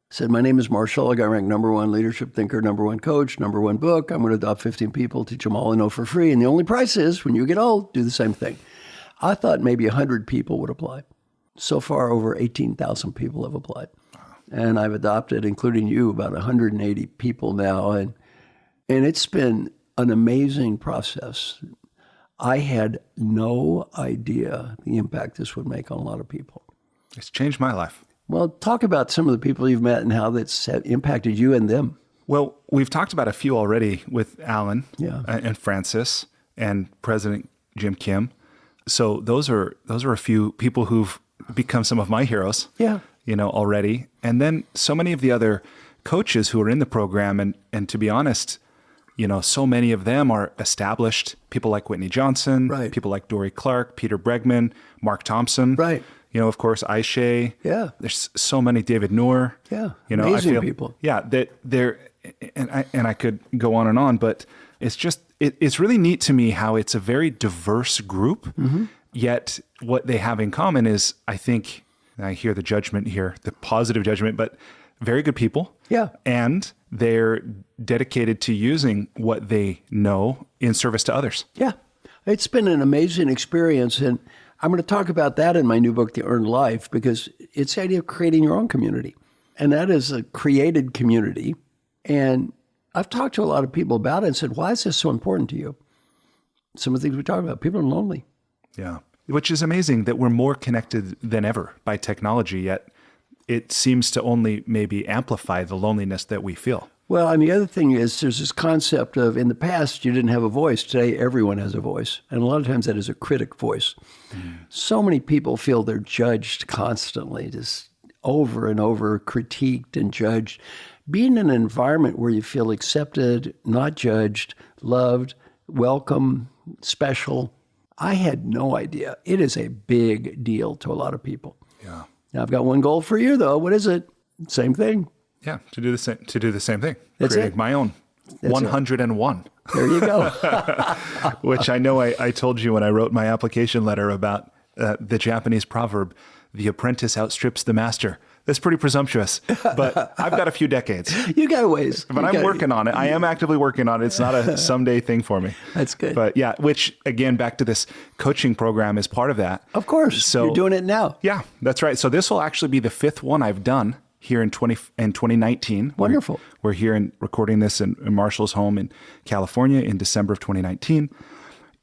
Said, my name is Marshall. I got ranked #1 leadership thinker, #1 coach, #1 book. I'm going to adopt 15 people, teach them all I know for free. And the only price is when you get old, do the same thing. I thought maybe 100 people would apply. So far, over 18,000 people have applied. And I've adopted, including you, about 180 people now. And it's been an amazing process. I had no idea the impact this would make on a lot of people. It's changed my life. Well, talk about some of the people you've met and how that's impacted you and them. Well, we've talked about a few already with Alan and Francis and President Jim Kim. So those are a few people who've become some of my heroes. Yeah. Already. And then so many of the other coaches who are in the program, and to be honest, so many of them are established. People like Whitney Johnson, right. People like Dory Clark, Peter Bregman, Mark Thompson, right. Of course, Aisha. Yeah. There's so many, David Noor. Yeah. Amazing people. Yeah. That they're, and I could go on and on, but it's really neat to me how it's a very diverse group, yet what they have in common is, I think, I hear the judgment here, the positive judgment, but very good people. Yeah. And they're dedicated to using what they know in service to others. Yeah. It's been an amazing experience. And I'm going to talk about that in my new book, The Earned Life, because it's the idea of creating your own community. And that is a created community. And I've talked to a lot of people about it and said, why is this so important to you? Some of the things we talk about, people are lonely. Yeah. Which is amazing that we're more connected than ever by technology, yet it seems to only maybe amplify the loneliness that we feel. Well, and the other thing is there's this concept of, in the past, you didn't have a voice. Today, everyone has a voice. And a lot of times that is a critic voice. So many people feel they're judged constantly, just over and over, critiqued and judged. Being in an environment where you feel accepted, not judged, loved, welcome, special, I had no idea. It is a big deal to a lot of people. Yeah. Now, I've got one goal for you, though. What is it? Same thing. Yeah, to do the same thing. That's Creating it. my own. That's 101. There you go. Which I know I told you when I wrote my application letter about the Japanese proverb, the apprentice outstrips the master. That's pretty presumptuous, but I've got a few decades. You got ways. But I'm working on it. I am actively working on it. It's not a someday thing for me. That's good. But yeah, which again, back to this coaching program is part of that. Of course. So you're doing it now. Yeah, that's right. So this will actually be the 5th one I've done here in 2019. Wonderful. We're here recording this in Marshall's home in California in December of 2019.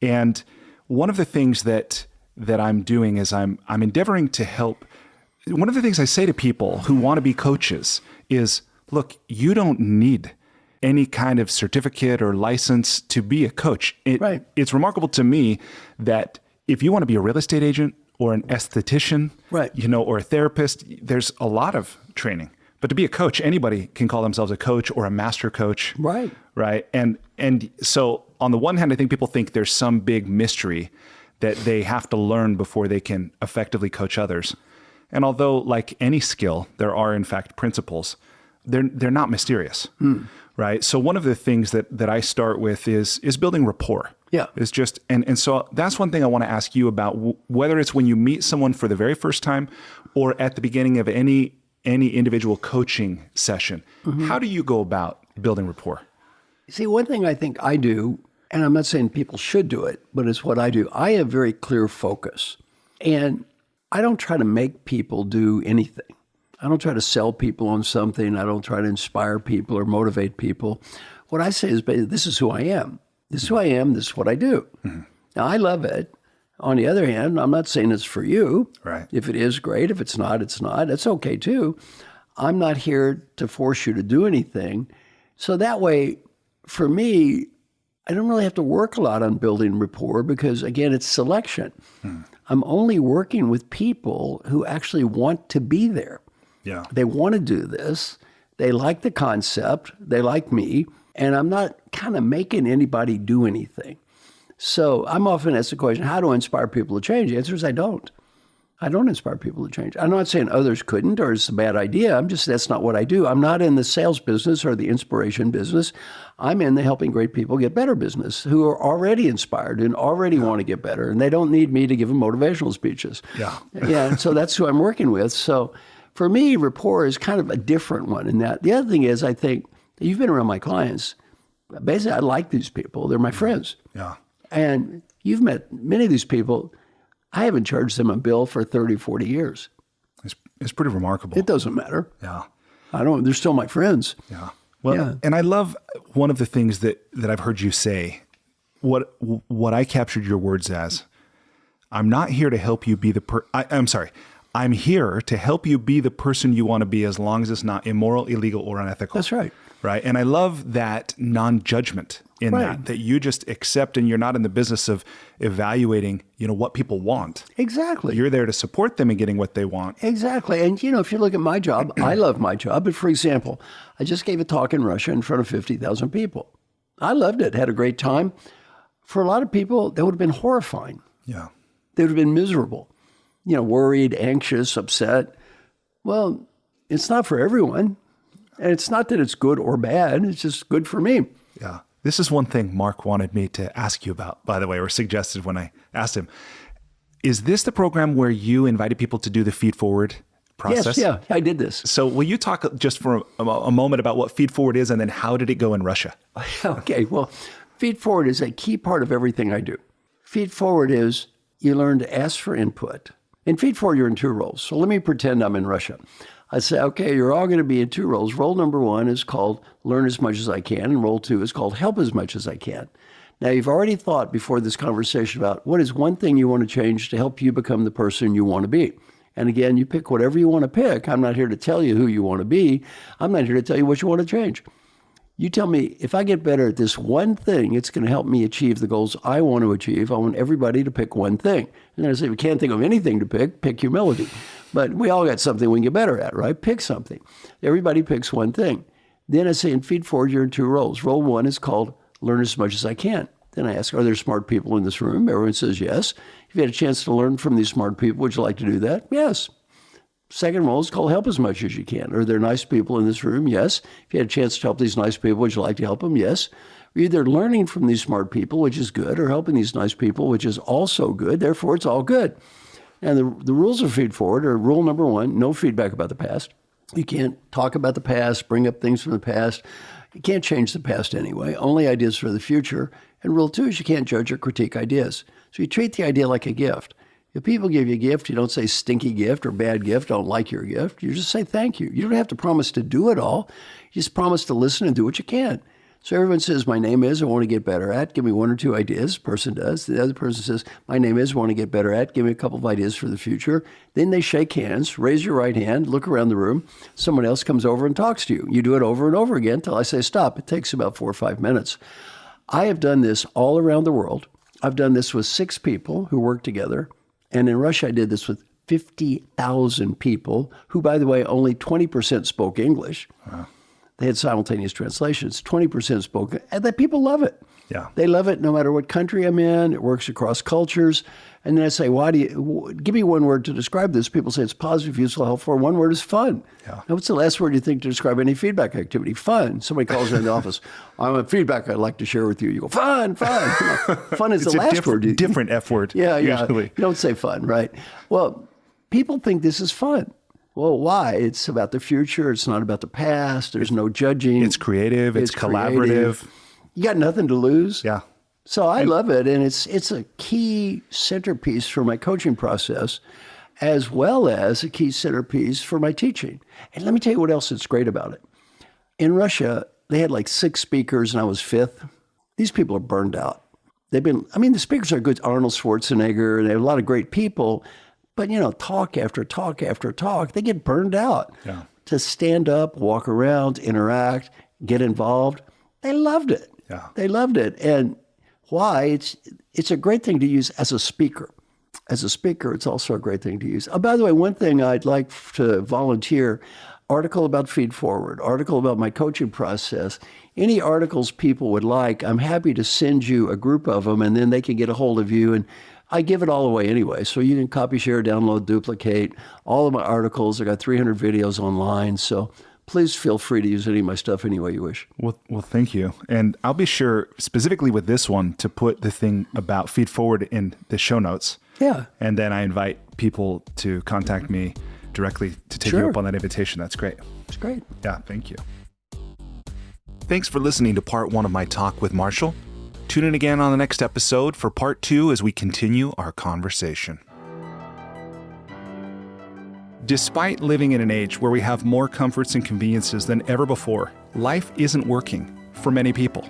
And one of the things that I'm doing is I'm endeavoring to help. One of the things I say to people who want to be coaches is, look, you don't need any kind of certificate or license to be a coach. Right. It's remarkable to me that if you want to be a real estate agent or an esthetician, right, or a therapist, there's a lot of training. But to be a coach, anybody can call themselves a coach or a master coach. Right. Right. And so on the one hand, I think people think there's some big mystery that they have to learn before they can effectively coach others. And although, like any skill, there are in fact principles, they're not mysterious, right? So one of the things that I start with is building rapport. Yeah, it's just and so that's one thing I want to ask you about. Whether it's when you meet someone for the very first time, or at the beginning of any individual coaching session, how do you go about building rapport? See, one thing I think I do, and I'm not saying people should do it, but it's what I do. I have very clear focus, and I don't try to make people do anything. I don't try to sell people on something. I don't try to inspire people or motivate people. What I say is, this is who I am. This is who I am. This is what I do. Now, I love it. On the other hand, I'm not saying it's for you. Right. If it is, great. If it's not, it's not. It's okay, too. I'm not here to force you to do anything. So that way, for me, I don't really have to work a lot on building rapport because, again, it's selection. I'm only working with people who actually want to be there. Yeah. They want to do this. They like the concept. They like me. And I'm not kind of making anybody do anything. So I'm often asked the question, how do I inspire people to change? The answer is I don't. I don't inspire people to change. I'm not saying others couldn't or it's a bad idea. That's not what I do. I'm not in the sales business or the inspiration business. I'm in the helping great people get better business who are already inspired and already want to get better. And they don't need me to give them motivational speeches. Yeah. Yeah. So that's who I'm working with. So for me, rapport is kind of a different one in that. The other thing is, I think you've been around my clients. Basically, I like these people. They're my friends. Yeah. And you've met many of these people. I haven't charged them a bill for 30, 40 years. It's pretty remarkable. It doesn't matter. Yeah. They're still my friends. Yeah. Well, Yeah. and I love one of the things that I've heard you say, what I captured your words as, I'm not here to help you be I'm here to help you be the person you want to be as long as it's not immoral, illegal, or unethical. That's right. Right. And I love that non-judgment in that you just accept, and you're not in the business of evaluating, what people want. Exactly. You're there to support them in getting what they want. Exactly. And, if you look at my job, I love my job. But for example, I just gave a talk in Russia in front of 50,000 people. I loved it, had a great time. For a lot of people, that would have been horrifying. Yeah. They would have been miserable, worried, anxious, upset. Well, it's not for everyone. And it's not that it's good or bad. It's just good for me. Yeah. This is one thing Mark wanted me to ask you about, by the way, or suggested when I asked him. Is this the program where you invited people to do the feed forward process? Yes, yeah, I did this. So will you talk just for a moment about what feed forward is, and then how did it go in Russia? Okay, well, feed forward is a key part of everything I do. Feed forward is you learn to ask for input. In feed forward, you're in two roles. So let me pretend I'm in Russia. I say, okay, you're all going to be in two roles. Role number one is called learn as much as I can, and role two is called help as much as I can. Now, you've already thought before this conversation about what is one thing you want to change to help you become the person you want to be. And again, you pick whatever you want to pick. I'm not here to tell you who you want to be. I'm not here to tell you what you want to change. You tell me, if I get better at this one thing, it's going to help me achieve the goals I want to achieve. I want everybody to pick one thing. And then I say, if you can't think of anything to pick humility. But we all got something we can get better at, right? Pick something. Everybody picks one thing. Then I say, in feed forward, you're in two roles. Role one is called learn as much as I can. Then I ask, are there smart people in this room? Everyone says yes. If you had a chance to learn from these smart people, would you like to do that? Yes. Second role is called help as much as you can. Are there nice people in this room? Yes. If you had a chance to help these nice people, would you like to help them? Yes. You're either learning from these smart people, which is good, or helping these nice people, which is also good. Therefore, it's all good. And the rules of feed forward are rule number one, no feedback about the past. You can't talk about the past, bring up things from the past. You can't change the past anyway, only ideas for the future. And rule two is you can't judge or critique ideas. So you treat the idea like a gift. If people give you a gift, you don't say stinky gift or bad gift, don't like your gift. You just say thank you. You don't have to promise to do it all. You just promise to listen and do what you can. So everyone says, my name is, I want to get better at. Give me one or two ideas. Person does. The other person says, my name is, I want to get better at. Give me a couple of ideas for the future. Then they shake hands, raise your right hand, look around the room. Someone else comes over and talks to you. You do it over and over again until I say stop. It takes about 4 or 5 minutes. I have done this all around the world. I've done this with 6 people who work together. And in Russia, I did this with 50,000 people who, by the way, only 20% spoke English. Wow. They had simultaneous translations. 20% spoke, and that people love it. Yeah, they love it no matter what country I'm in. It works across cultures. And then I say, give me one word to describe this. People say it's positive, useful, helpful. One word is fun. Yeah. Now, what's the last word you think to describe any feedback activity? Fun. Somebody calls you in the office. I have feedback I'd like to share with you. You go, fun. Fun is the last word. Different F word. Yeah. Usually. You don't say fun, right? Well, people think this is fun. Well, why? It's about the future. It's not about the past. There's no judging. It's creative. It's collaborative. Creative. You got nothing to lose. Yeah. So I love it. And it's a key centerpiece for my coaching process, as well as a key centerpiece for my teaching. And let me tell you what else is great about it. In Russia, they had like 6 speakers and I was 5th. These people are burned out. The speakers are good. Arnold Schwarzenegger, and they have a lot of great people. But, talk after talk after talk, they get burned out. Yeah. To stand up, walk around, interact, get involved. They loved it. Yeah. They loved it. And why? It's a great thing to use as a speaker. As a speaker, it's also a great thing to use. Oh, by the way, one thing I'd like to volunteer, article about Feed Forward, article about my coaching process, any articles people would like, I'm happy to send you a group of them, and then they can get a hold of you. And I give it all away anyway. So you can copy, share, download, duplicate all of my articles. I got 300 videos online. So please feel free to use any of my stuff any way you wish. Well, thank you. And I'll be sure, specifically with this one, to put the thing about Feed Forward in the show notes. Yeah. And then I invite people to contact me directly to take you up on that invitation. That's great. It's great. Yeah, thank you. Thanks for listening to part 1 of my talk with Marshall. Tune in again on the next episode for part 2 as we continue our conversation. Despite living in an age where we have more comforts and conveniences than ever before, life isn't working for many people.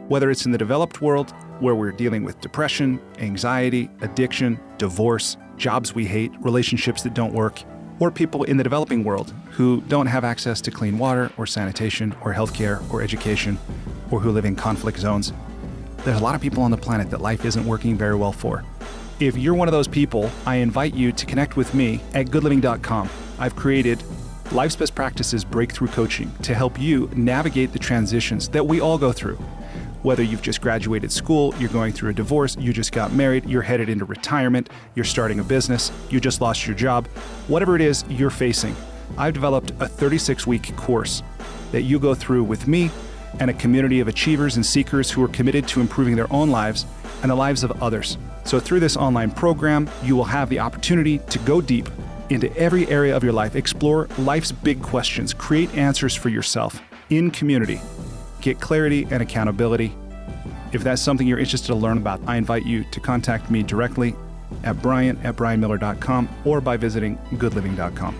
Whether it's in the developed world, where we're dealing with depression, anxiety, addiction, divorce, jobs we hate, relationships that don't work, or people in the developing world who don't have access to clean water or sanitation or healthcare or education, or who live in conflict zones, there's a lot of people on the planet that life isn't working very well for. If you're one of those people, I invite you to connect with me at goodliving.com. I've created Life's Best Practices Breakthrough Coaching to help you navigate the transitions that we all go through. Whether you've just graduated school, you're going through a divorce, you just got married, you're headed into retirement, you're starting a business, you just lost your job, whatever it is you're facing, I've developed a 36-week course that you go through with me and a community of achievers and seekers who are committed to improving their own lives and the lives of others. So through this online program, you will have the opportunity to go deep into every area of your life, explore life's big questions, create answers for yourself in community, get clarity and accountability. If that's something you're interested to learn about, I invite you to contact me directly at brian@brianmiller.com or by visiting goodliving.com.